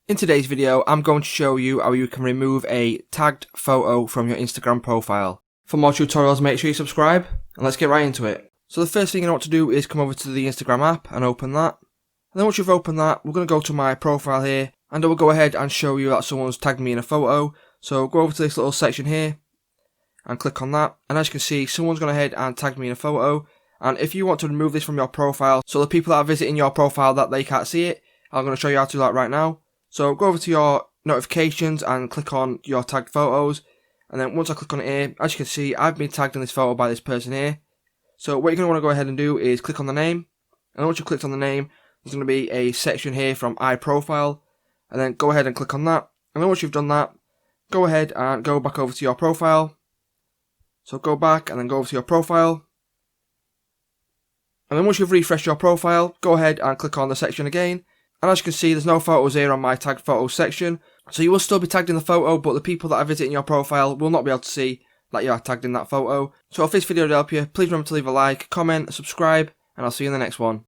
In today's video, I'm going to show you how you can remove a tagged photo from your Instagram profile. For more tutorials, make sure you subscribe, and let's get right into it. So the first thing you want to do is come over to the Instagram app and open that. And then once you've opened that, we're going to go to my profile here, and I will go ahead and show you that someone's tagged me in a photo. So go over to this little section here, and click on that. And as you can see, someone's gone ahead and tagged me in a photo. And if you want to remove this from your profile, so the people that are visiting your profile that they can't see it, I'm going to show you how to do that right now. So go over to your notifications and click on your tagged photos, and then once I click on it here, as you can see, I've been tagged in this photo by this person here. So what you're going to want to go ahead and do is click on the name, and once you've clicked on the name, there's going to be a section here from iProfile, and then go ahead and click on that. And then once you've done that, go ahead and go back over to your profile. So go back and then go over to your profile, and then once you've refreshed your profile, go ahead and click on the section again. And as you can see, there's no photos here on my tagged photos section. So you will still be tagged in the photo, but the people that are visiting your profile will not be able to see that you are tagged in that photo. So if this video did help you, please remember to leave a like, comment, subscribe, and I'll see you in the next one.